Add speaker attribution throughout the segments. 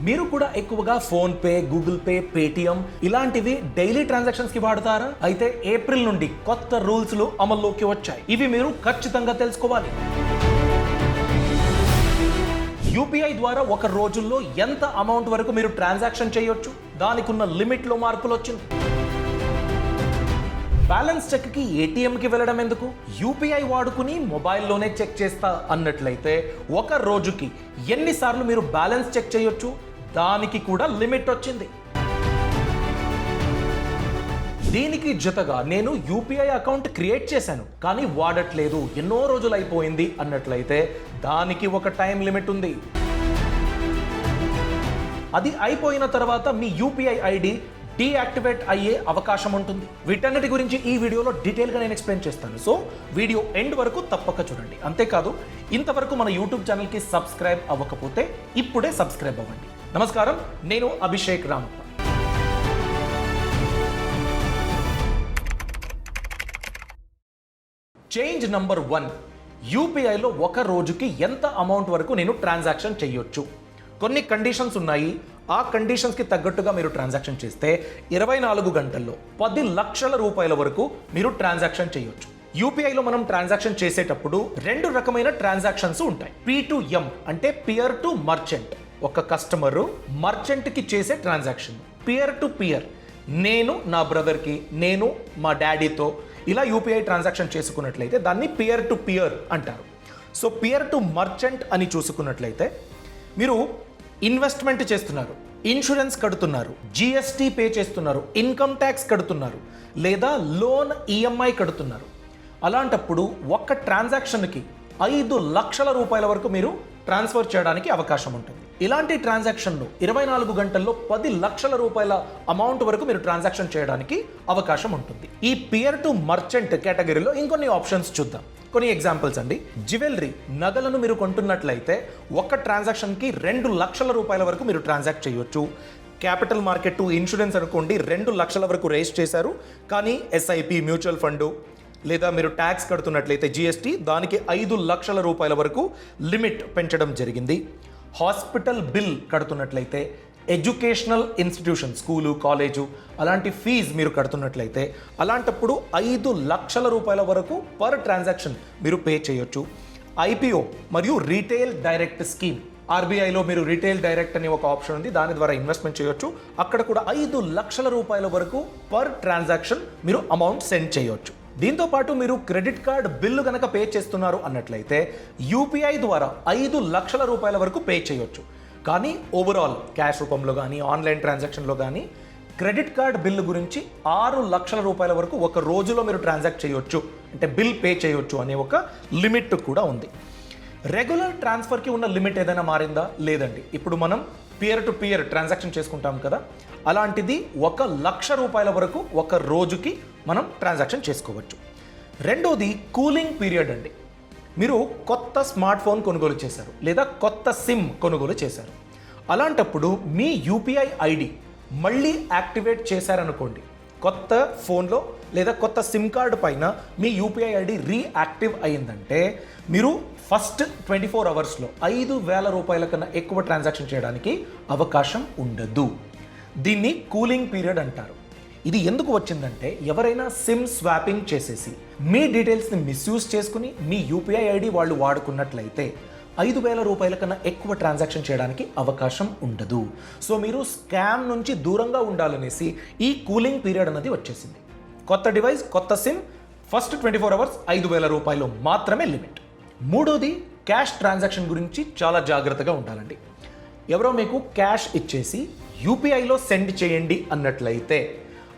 Speaker 1: మీరు కూడా ఎక్కువగా phone pay, Google pay, Paytm ఇలాంటివి డైలీ ట్రాన్సాక్షన్స్ కి వాడతారా? అయితే ఏప్రిల్ నుండి కొత్త రూల్స్ అమల్లోకి వచ్చాయి. ఇవి మీరు ఖచ్చితంగా తెలుసుకోవాలి. యూపీఐ ద్వారా ఒక రోజుల్లో ఎంత అమౌంట్ వరకు మీరు ట్రాన్సాక్షన్ చేయొచ్చు, దానికి ఉన్న లిమిట్లో మార్పులు వచ్చింది. బ్యాలెన్స్ చెక్ కి ఏటీఎం కి వెళ్ళడం ఎందుకు, యూపీఐ వాడుకుని మొబైల్లోనే చెక్ చేస్తా అన్నట్లయితే ఒక రోజుకి ఎన్నిసార్లు మీరు బ్యాలెన్స్ చెక్ చేయొచ్చు, దానికి కూడా లిమిట్ వచ్చింది. దీనికి జతగా నేను యూపీఐ అకౌంట్ క్రియేట్ చేశాను కానీ వాడట్లేదు, ఎన్నో రోజులు అయిపోయింది అన్నట్లయితే దానికి ఒక టైం లిమిట్ ఉంది. అది అయిపోయిన తర్వాత మీ యూపీఐ ఐడి డీయాక్టివేట్ అయ్యే అవకాశం ఉంటుంది. వీటన్నిటి గురించి ఈ వీడియోలో డీటెయిల్గా నేను ఎక్స్ప్లెయిన్ చేస్తాను. సో వీడియో ఎండ్ వరకు తప్పక చూడండి. అంతేకాదు, ఇంతవరకు మన యూట్యూబ్ ఛానల్కి సబ్స్క్రైబ్ అవ్వకపోతే ఇప్పుడే సబ్స్క్రైబ్ అవ్వండి. నమస్కారం, నేను అభిషేక్ రామప్ప. చేంజ్ నంబర్ 1, యూపీఐలో ఒక రోజుకి ఎంత అమౌంట్ వరకు నేను ట్రాన్సాక్షన్ చేయొచ్చు. కొన్ని కండిషన్స్ ఉన్నాయి. ఆ కండిషన్స్కి తగ్గట్టుగా మీరు ట్రాన్సాక్షన్ చేస్తే 24 గంటల్లో 10 లక్షల రూపాయల వరకు మీరు ట్రాన్సాక్షన్ చేయొచ్చు. యూపీఐలో మనం ట్రాన్సాక్షన్ చేసేటప్పుడు 2 రకమైన ట్రాన్సాక్షన్స్ ఉంటాయి. P2M అంటే పియర్ టు మర్చెంట్, ఒక కస్టమరు మర్చెంట్కి చేసే ట్రాన్సాక్షన్. పియర్ టు పియర్, నేను నా బ్రదర్కి, నేను మా డాడీతో ఇలా యూపీఐ ట్రాన్సాక్షన్ చేసుకున్నట్లయితే దాన్ని పియర్ టు పియర్ అంటారు. సో పియర్ టు మర్చెంట్ అని చూసుకున్నట్లయితే మీరు ఇన్వెస్ట్మెంట్ చేస్తున్నారు, ఇన్సూరెన్స్ కడుతున్నారు, జిఎస్టీ పే చేస్తున్నారు, ఇన్కమ్ ట్యాక్స్ కడుతున్నారు, లేదా లోన్ ఈఎంఐ కడుతున్నారు. అలాంటప్పుడు ఒక్క ట్రాన్సాక్షన్కి 5 లక్షల రూపాయల వరకు మీరు ట్రాన్స్ఫర్ చేయడానికి అవకాశం ఉంటుంది. ఇలాంటి ట్రాన్సాక్షన్ను 24 గంటల్లో 10 లక్షల రూపాయల అమౌంట్ వరకు మీరు ట్రాన్సాక్షన్ చేయడానికి అవకాశం ఉంటుంది. ఈ పియర్ టు మర్చెంట్ కేటగిరీలో ఇంకొన్ని ఆప్షన్స్ చూద్దాం. కొన్ని ఎగ్జాంపుల్స్ అండి. జ్యువెలరీ, నగలను మీరు కొంటున్నట్లయితే ఒక్క ట్రాన్సాక్షన్కి 2 లక్షల రూపాయల వరకు మీరు ట్రాన్సాక్ట్ చేయొచ్చు. క్యాపిటల్ మార్కెట్ ఇన్సూరెన్స్ అనుకోండి, 2 లక్షల వరకు రేస్ చేశారు, కానీ ఎస్ఐపి మ్యూచువల్ ఫండ్ లేదా మీరు ట్యాక్స్ కడుతున్నట్లయితే జిఎస్టీ, దానికి 5 లక్షల రూపాయల వరకు లిమిట్ పెంచడం జరిగింది. హాస్పిటల్ బిల్ కడుతున్నట్లయితే, ఎడ్యుకేషనల్ ఇన్స్టిట్యూషన్, స్కూలు, కాలేజు అలాంటి ఫీజు మీరు కడుతున్నట్లయితే అలాంటప్పుడు 5 లక్షల రూపాయల వరకు పర్ ట్రాన్సాక్షన్ మీరు పే చేయొచ్చు. ఐపీఓ మరియు రీటైల్ డైరెక్ట్ స్కీమ్, ఆర్బీఐలో మీరు రీటైల్ డైరెక్ట్ అనే ఒక ఆప్షన్ ఉంది, దాని ద్వారా ఇన్వెస్ట్మెంట్ చేయొచ్చు. అక్కడ కూడా 5 లక్షల రూపాయల వరకు పర్ ట్రాన్సాక్షన్ మీరు అమౌంట్ సెండ్ చేయొచ్చు. దీంతో పాటు మీరు క్రెడిట్ కార్డ్ బిల్లు కనుక పే చేస్తున్నారు అన్నట్లయితే యూపీఐ ద్వారా 5 లక్షల రూపాయల వరకు పే చేయొచ్చు. కానీ ఓవరాల్ క్యాష్ రూపంలో కానీ ఆన్లైన్ ట్రాన్సాక్షన్లో కానీ క్రెడిట్ కార్డ్ బిల్లు గురించి 6 లక్షల రూపాయల వరకు ఒక రోజులో మీరు ట్రాన్సాక్ట్ చేయొచ్చు, అంటే బిల్ పే చేయొచ్చు అనే ఒక లిమిట్ కూడా ఉంది. రెగ్యులర్ ట్రాన్స్ఫర్కి ఉన్న లిమిట్ ఏదైనా మారిందా? లేదండి. ఇప్పుడు మనం పియర్ టు పియర్ ట్రాన్సాక్షన్ చేసుకుంటాం కదా, అలాంటిది 1 లక్ష రూపాయల వరకు ఒక రోజుకి మనం ట్రాన్సాక్షన్ చేసుకోవచ్చు. రెండోది కూలింగ్ పీరియడ్ అండి. మీరు కొత్త స్మార్ట్ ఫోన్ కొనుగోలు చేశారు లేదా కొత్త సిమ్ కొనుగోలు చేశారు. అలాంటప్పుడు మీ యూపీఐ ఐడి మళ్ళీ యాక్టివేట్ చేశారనుకోండి, కొత్త ఫోన్లో లేదా కొత్త సిమ్ కార్డు పైన మీ యూపీఐ ఐడి రీయాక్టివ్ అయిందంటే మీరు ఫస్ట్ 24 అవర్స్లో 5,000 రూపాయల కన్నా ఎక్కువ ట్రాన్సాక్షన్ చేయడానికి అవకాశం ఉండదు. దీన్ని కూలింగ్ పీరియడ్ అంటారు. ఇది ఎందుకు వచ్చిందంటే ఎవరైనా సిమ్ స్వాపింగ్ చేసేసి మీ డీటెయిల్స్ని మిస్యూజ్ చేసుకుని మీ యూపీఐ ఐడి వాళ్ళు వాడుకున్నట్లయితే 5,000 రూపాయల కన్నా ఎక్కువ ట్రాన్సాక్షన్ చేయడానికి అవకాశం ఉండదు. సో మీరు స్కామ్ నుంచి దూరంగా ఉండాలనేసి ఈ కూలింగ్ పీరియడ్ అనేది వచ్చేసింది. కొత్త డివైస్, కొత్త సిమ్, ఫస్ట్ 24 అవర్స్ 5,000 రూపాయలు మాత్రమే లిమిట్. మూడోది క్యాష్ ట్రాన్సాక్షన్ గురించి చాలా జాగ్రత్తగా ఉండాలండి. ఎవరో మీకు క్యాష్ ఇచ్చేసి యూపీఐలో సెండ్ చేయండి అన్నట్లయితే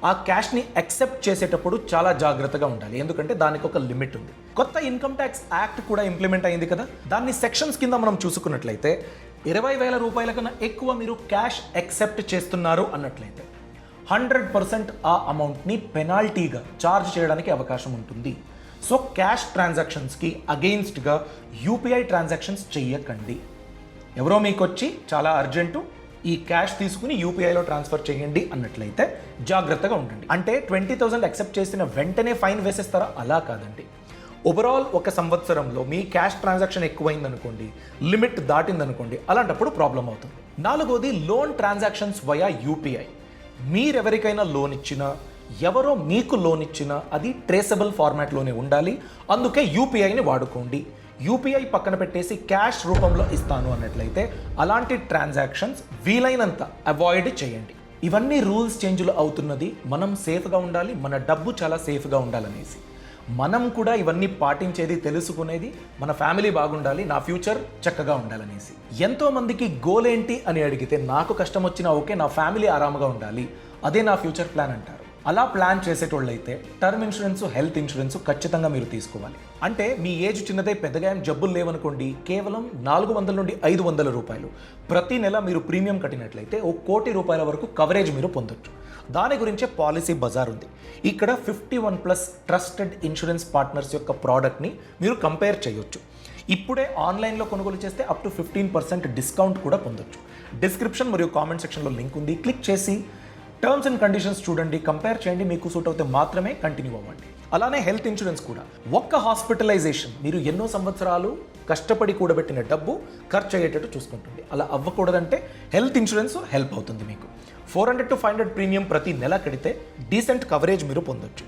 Speaker 1: ఆ క్యాష్ని యాక్సెప్ట్ చేసేటప్పుడు చాలా జాగ్రత్తగా ఉండాలి, ఎందుకంటే దానికి ఒక లిమిట్ ఉంది. కొత్త ఇన్కమ్ ట్యాక్స్ యాక్ట్ కూడా ఇంప్లిమెంట్ అయింది కదా, దాన్ని సెక్షన్స్ కింద మనం చూసుకున్నట్లయితే 20,000 రూపాయల కన్నా ఎక్కువ మీరు క్యాష్ యాక్సెప్ట్ చేస్తున్నారు అన్నట్లయితే 100% ఆ అమౌంట్ని పెనాల్టీగా ఛార్జ్ చేయడానికి అవకాశం ఉంటుంది. సో క్యాష్ ట్రాన్సాక్షన్స్కి అగెయిన్స్ట్గా యూపీఐ ట్రాన్సాక్షన్స్ చెయ్యకండి. ఎవరో మీకు వచ్చి చాలా అర్జెంటు ఈ క్యాష్ తీసుకుని యూపీఐలో ట్రాన్స్ఫర్ చేయండి అన్నట్లయితే జాగ్రత్తగా ఉండండి. అంటే 20,000 యాక్సెప్ట్ చేసిన వెంటనే ఫైన్ వేసేస్తారా? అలా కాదండి. ఓవరాల్ ఒక సంవత్సరంలో మీ క్యాష్ ట్రాన్సాక్షన్ ఎక్కువైందనుకోండి, లిమిట్ దాటిందనుకోండి, అలాంటప్పుడు ప్రాబ్లం అవుతుంది. నాలుగోది లోన్ ట్రాన్సాక్షన్స్ వయా యూపీఐ. మీరెవరికైనా లోన్ ఇచ్చినా, ఎవరో మీకు లోన్ ఇచ్చినా అది ట్రేసబుల్ ఫార్మాట్లోనే ఉండాలి. అందుకే యూపీఐని వాడుకోండి. యూపీఐ పక్కన పెట్టేసి క్యాష్ రూపంలో ఇస్తాను అన్నట్లయితే అలాంటి ట్రాన్సాక్షన్స్ వీలైనంత అవాయిడ్ చేయండి. ఇవన్నీ రూల్స్ చేంజ్లు అవుతున్నది మనం సేఫ్గా ఉండాలి, మన డబ్బు చాలా సేఫ్గా ఉండాలనేసి. మనం కూడా ఇవన్నీ పాటించేది, తెలుసుకునేది మన ఫ్యామిలీ బాగుండాలి, నా ఫ్యూచర్ చక్కగా ఉండాలనేసి. ఎంతోమందికి గోల్ ఏంటి అని అడిగితే నాకు కష్టం వచ్చినా ఓకే, నా ఫ్యామిలీ ఆరాముగా ఉండాలి, అదే నా ఫ్యూచర్ ప్లాన్ అంటారు. అలా ప్లాన్ చేసేటోళ్ళైతే టర్మ్ ఇన్సూరెన్స్, హెల్త్ ఇన్సూరెన్స్ ఖచ్చితంగా మీరు తీసుకోవాలి. అంటే మీ ఏజ్ చిన్నదే, పెద్దగా ఏం జబ్బులు లేవనుకోండి, కేవలం 400 నుండి 500 రూపాయలు ప్రతి నెల మీరు ప్రీమియం కట్టినట్లయితే ₹1 కోటి వరకు కవరేజ్ మీరు పొందొచ్చు. దాని గురించే పాలసీ బజార్ ఉంది. ఇక్కడ 51+ ట్రస్టెడ్ ఇన్సూరెన్స్ పార్ట్నర్స్ యొక్క ప్రోడక్ట్ని మీరు కంపేర్ చేయొచ్చు. ఇప్పుడే ఆన్లైన్లో కొనుగోలు చేస్తే అప్ టు 15% డిస్కౌంట్ కూడా పొందొచ్చు. డిస్క్రిప్షన్ మరియు కామెంట్ సెక్షన్లో లింక్ ఉంది, క్లిక్ చేసి టర్మ్స్ అండ్ కండిషన్స్ చూడండి, కంపేర్ చేయండి, మీకు సూట్ అవుతే మాత్రమే కంటిన్యూ అవ్వండి. అలానే హెల్త్ ఇన్సూరెన్స్ కూడా. ఒక్క హాస్పిటలైజేషన్ మీరు ఎన్నో సంవత్సరాలు కష్టపడి కూడబెట్టిన డబ్బు ఖర్చు అయ్యేటట్టు చూసుకుంటుంది. అలా అవ్వకూడదంటే హెల్త్ ఇన్సూరెన్స్ హెల్ప్ అవుతుంది మీకు. 400 to 500 ప్రీమియం ప్రతి నెల కడితే డీసెంట్ కవరేజ్ మీరు పొందొచ్చు.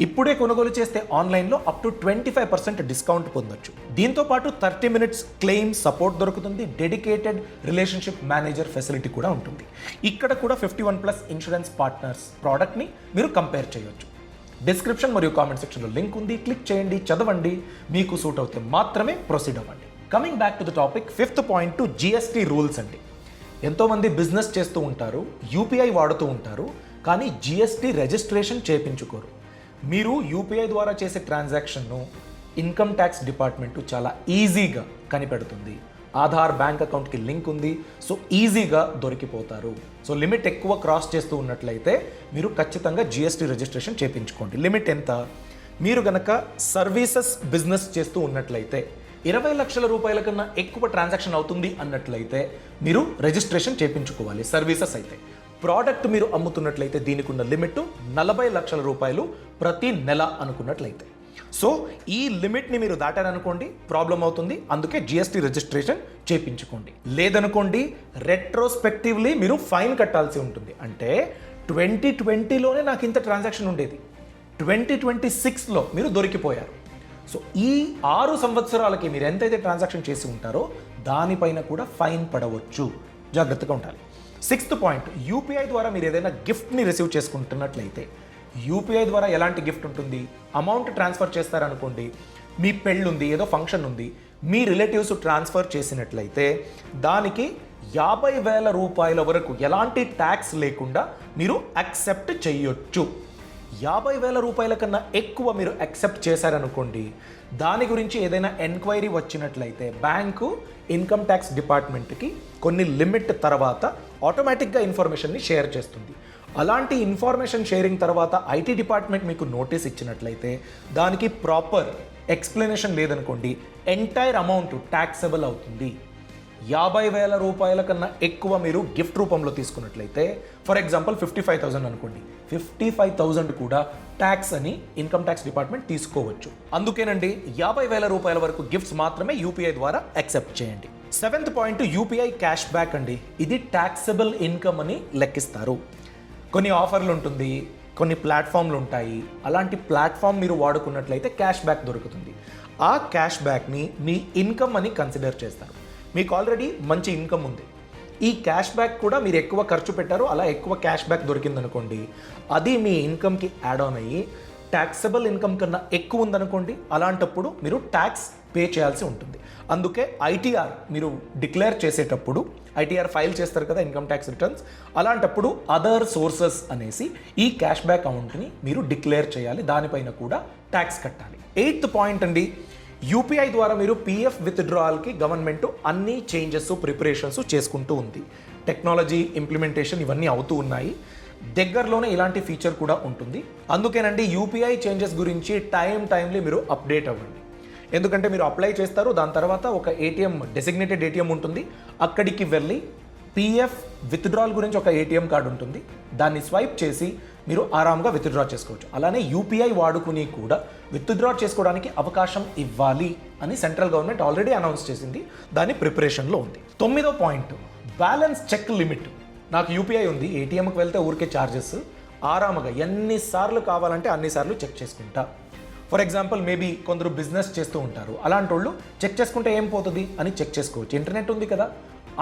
Speaker 1: ఇప్పుడే కొనుగోలు చేస్తే ఆన్లైన్లో అప్ టు 25% డిస్కౌంట్ పొందొచ్చు. దీంతో పాటు 30 minutes క్లెయిమ్ సపోర్ట్ దొరుకుతుంది. డెడికేటెడ్ రిలేషన్షిప్ మేనేజర్ ఫెసిలిటీ కూడా ఉంటుంది. ఇక్కడ కూడా 51+ ఇన్సూరెన్స్ పార్ట్నర్స్ ప్రోడక్ట్ని మీరు కంపేర్ చేయొచ్చు. డిస్క్రిప్షన్ మరియు కామెంట్ సెక్షన్లో లింక్ ఉంది, క్లిక్ చేయండి, చదవండి, మీకు సూట్ అవుతే మాత్రమే ప్రొసీడ్ అవ్వండి. Coming back to the topic, 5th point GST rules అండి. ఎంతోమంది బిజినెస్ చేస్తూ ఉంటారు, యూపీఐ వాడుతూ ఉంటారు, కానీ GST రిజిస్ట్రేషన్ చేయించుకోరు. మీరు యూపీఐ ద్వారా చేసే ట్రాన్సాక్షన్ను ఇన్కమ్ ట్యాక్స్ డిపార్ట్మెంటు చాలా ఈజీగా కనిపెడుతుంది. ఆధార్ బ్యాంక్ అకౌంట్కి లింక్ ఉంది, సో ఈజీగా దొరికిపోతారు. సో లిమిట్ ఎక్కువ క్రాస్ చేస్తూ ఉన్నట్లయితే మీరు ఖచ్చితంగా GST రిజిస్ట్రేషన్ చేయించుకోండి. లిమిట్ ఎంత? మీరు గనక సర్వీసెస్ బిజినెస్ చేస్తూ ఉన్నట్లయితే 20 లక్షల రూపాయల కన్నా ఎక్కువ ట్రాన్సాక్షన్ అవుతుంది అన్నట్లయితే మీరు రిజిస్ట్రేషన్ చేయించుకోవాలి. సర్వీసెస్ అయితే, ప్రోడక్ట్ మీరు అమ్ముతున్నట్లయితే దీనికి ఉన్న లిమిట్ 40 లక్షల రూపాయలు ప్రతి నెల అనుకున్నట్లయితే. సో ఈ లిమిట్ని మీరు దాటారనుకోండి ప్రాబ్లం అవుతుంది. అందుకే GST రిజిస్ట్రేషన్ చేయించుకోండి. లేదనుకోండి రెట్రోస్పెక్టివ్లీ మీరు ఫైన్ కట్టాల్సి ఉంటుంది. అంటే 2020లోనే నాకు ఇంత ట్రాన్సాక్షన్ ఉండేది, 2026లో మీరు దొరికిపోయారు. సో ఈ 6 సంవత్సరాలకి మీరు ఎంతైతే ట్రాన్సాక్షన్ చేసి ఉంటారో దానిపైన కూడా ఫైన్ పడవచ్చు. జాగ్రత్తగా ఉండాలి. 6th పాయింట్, యూపీఐ ద్వారా మీరు ఏదైనా గిఫ్ట్ని రిసీవ్ చేసుకుంటున్నట్లయితే, యూపీఐ ద్వారా ఎలాంటి గిఫ్ట్ ఉంటుంది? అమౌంట్ ట్రాన్స్ఫర్ చేస్తారనుకోండి, మీ పెళ్ళి ఉంది, ఏదో ఫంక్షన్ ఉంది, మీ రిలేటివ్స్ ట్రాన్స్ఫర్ చేసినట్లయితే దానికి 50,000 రూపాయల వరకు ఎలాంటి ట్యాక్స్ లేకుండా మీరు యాక్సెప్ట్ చేయొచ్చు. 50,000 రూపాయల కన్నా ఎక్కువ మీరు యాక్సెప్ట్ చేశారనుకోండి, దాని గురించి ఏదైనా ఎంక్వైరీ వచ్చినట్లయితే బ్యాంకు ఇన్కమ్ ట్యాక్స్ డిపార్ట్మెంట్కి కొన్ని లిమిట్ తర్వాత ఆటోమేటిక్గా ఇన్ఫర్మేషన్ని షేర్ చేస్తుంది. అలాంటి ఇన్ఫర్మేషన్ షేరింగ్ తర్వాత IT డిపార్ట్మెంట్ మీకు నోటీస్ ఇచ్చినట్లయితే దానికి ప్రాపర్ ఎక్స్ప్లెనేషన్ లేదనుకోండి, ఎంటైర్ అమౌంట్ ట్యాక్సబుల్ అవుతుంది. 50,000 రూపాయల కన్నా ఎక్కువ మీరు గిఫ్ట్ రూపంలో తీసుకున్నట్లయితే, ఫర్ ఎగ్జాంపుల్ 55,000 అనుకోండి, 55,000 కూడా ట్యాక్స్ అని ఇన్కమ్ ట్యాక్స్ డిపార్ట్మెంట్ తీసుకోవచ్చు. అందుకేనండి 50,000 రూపాయల వరకు గిఫ్ట్స్ మాత్రమే యూపీఐ ద్వారా యాక్సెప్ట్ చేయండి. 7th point, UPI cash back అండి. ఇది ట్యాక్సబుల్ ఇన్కమ్ అని లెక్కిస్తారు. కొన్ని ఆఫర్లు ఉంటుంది, కొన్ని ప్లాట్ఫామ్లు ఉంటాయి. అలాంటి ప్లాట్ఫామ్ మీరు వాడుకున్నట్లయితే క్యాష్ బ్యాక్ దొరుకుతుంది. ఆ క్యాష్ బ్యాక్ని మీ ఇన్కమ్ అని కన్సిడర్ చేస్తారు. మీకు ఆల్రెడీ మంచి ఇన్కమ్ ఉంది, ఈ క్యాష్ బ్యాక్ కూడా మీరు ఎక్కువ ఖర్చు పెట్టారు, అలా ఎక్కువ క్యాష్ బ్యాక్ దొరికిందనుకోండి, అది మీ ఇన్కమ్కి యాడ్ ఆన్ అయ్యి ట్యాక్సబుల్ ఇన్కమ్ కన్నా ఎక్కువ ఉందనుకోండి, అలాంటప్పుడు మీరు ట్యాక్స్ పే చేయాల్సి ఉంటుంది. అందుకే ITR మీరు డిక్లేర్ చేసేటప్పుడు ITR ఫైల్ చేస్తారు కదా, ఇన్కమ్ ట్యాక్స్ రిటర్న్స్, అలాంటప్పుడు అదర్ సోర్సెస్ అనేసి ఈ క్యాష్ బ్యాక్ అమౌంట్ని మీరు డిక్లేర్ చేయాలి, దానిపైన కూడా ట్యాక్స్ కట్టాలి. 8th పాయింట్ అండి, యూపీఐ ద్వారా మీరు PF విత్డ్రాయల్కి గవర్నమెంట్ అన్ని చేంజెస్ ప్రిపరేషన్స్ చేసుకుంటూ ఉంది. టెక్నాలజీ ఇంప్లిమెంటేషన్ ఇవన్నీ అవుతూ ఉన్నాయి. దగ్గరలోనే ఇలాంటి ఫీచర్ కూడా ఉంటుంది. అందుకేనండి యూపీఐ చేంజెస్ గురించి టైమ్లీ మీరు అప్డేట్ అవ్వండి. ఎందుకంటే మీరు అప్లై చేస్తారు, దాని తర్వాత ఒక డెసిగ్నేటెడ్ ATM ఉంటుంది, అక్కడికి వెళ్ళి PF విత్డ్రాల్ గురించి ఒక ATM కార్డు ఉంటుంది, దాన్ని స్వైప్ చేసి మీరు ఆరాంగా విత్డ్రా చేసుకోవచ్చు. అలానే యూపీఐ వాడుకుని కూడా విత్డ్రా చేసుకోవడానికి అవకాశం ఇవ్వాలి అని సెంట్రల్ గవర్నమెంట్ ఆల్రెడీ అనౌన్స్ చేసింది. దాని ప్రిపరేషన్లో ఉంది. 9వ పాయింట్, బ్యాలెన్స్ చెక్ లిమిట్. నాకు యూపీఐ ఉంది, ఏటీఎంకి వెళ్తే ఊరికే ఛార్జెస్, ఆరాముగా ఎన్నిసార్లు కావాలంటే అన్నిసార్లు చెక్ చేసుకుంటా. ఫర్ ఎగ్జాంపుల్ మేబీ కొందరు బిజినెస్ చేస్తూ ఉంటారు, అలాంటి వాళ్ళు చెక్ చేసుకుంటే ఏం పోతుంది అని చెక్ చేసుకోవచ్చు. ఇంటర్నెట్ ఉంది కదా,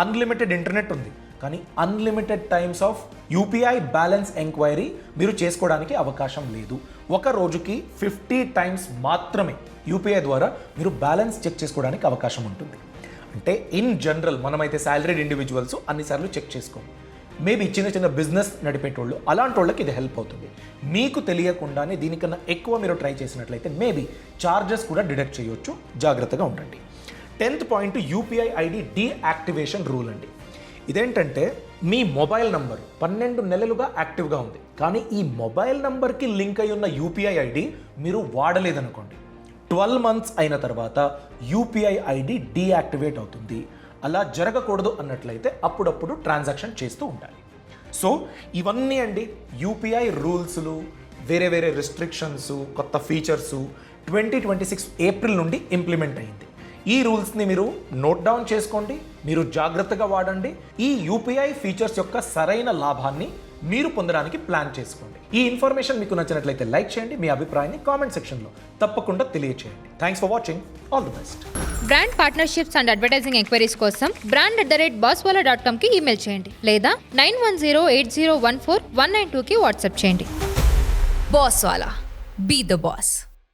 Speaker 1: అన్లిమిటెడ్ ఇంటర్నెట్ ఉంది, కానీ unlimited times of UPI balance enquiry మీరు చేసుకోవడానికి అవకాశం లేదు. ఒక రోజుకి 50 టైమ్స్ మాత్రమే యూపీఐ ద్వారా మీరు బ్యాలెన్స్ చెక్ చేసుకోవడానికి అవకాశం ఉంటుంది. అంటే ఇన్ జనరల్ మనమైతే శాలరీడ్ ఇండివిజువల్స్ అన్నిసార్లు చెక్ చేసుకోము. మేబీ చిన్న చిన్న బిజినెస్ నడిపేటోళ్ళు అలాంటి వాళ్ళకి ఇది హెల్ప్ అవుతుంది. మీకు తెలియకుండానే దీనికన్నా ఎక్కువ మీరు ట్రై చేసినట్లయితే మేబీ ఛార్జెస్ కూడా డిడక్ట్ చేయొచ్చు. జాగ్రత్తగా ఉండండి. 10th point, UPI ID deactivation rule అండి. ఇదేంటంటే మీ మొబైల్ నంబర్ 12 నెలలుగా యాక్టివ్గా ఉంది, కానీ ఈ మొబైల్ నంబర్కి లింక్ అయి ఉన్న యూపీఐ ఐడి మీరు వాడలేదనుకోండి, 12 months అయిన తర్వాత యూపీఐ ఐడి డీయాక్టివేట్ అవుతుంది. అలా జరగకూడదు అన్నట్లయితే అప్పుడప్పుడు ట్రాన్సాక్షన్ చేస్తూ ఉండాలి. సో ఇవన్నీ అండి యూపీఐ రూల్స్లు, వేరే వేరే రిస్ట్రిక్షన్స్, కొత్త ఫీచర్సు 2026 ఏప్రిల్ నుండి ఇంప్లిమెంట్ అయింది. ఈ రూల్స్ని మీరు నోట్ డౌన్ చేసుకోండి, మీరు జాగ్రత్తగా వాడండి. ఈ యూపీఐ ఫీచర్స్ యొక్క సరైన లాభాన్ని మీరు పొందడానికి ప్లాన్ చేసుకోండి. ఈ ఇన్ఫర్మేషన్ మీకు నచ్చినట్లయితే లైక్ చేయండి, మీ అభిప్రాయాన్ని కామెంట్ సెక్షన్లో తప్పకుండా తెలియచేయండి. Thanks for watching. All the best.
Speaker 2: Brand partnerships and advertising enquiries కోసం brand@bosswala.com కి ఈమెయిల్ చేయండి లేదా 9108014192కి వాట్సాప్ చేయండి.
Speaker 3: Bosswala. Be the boss.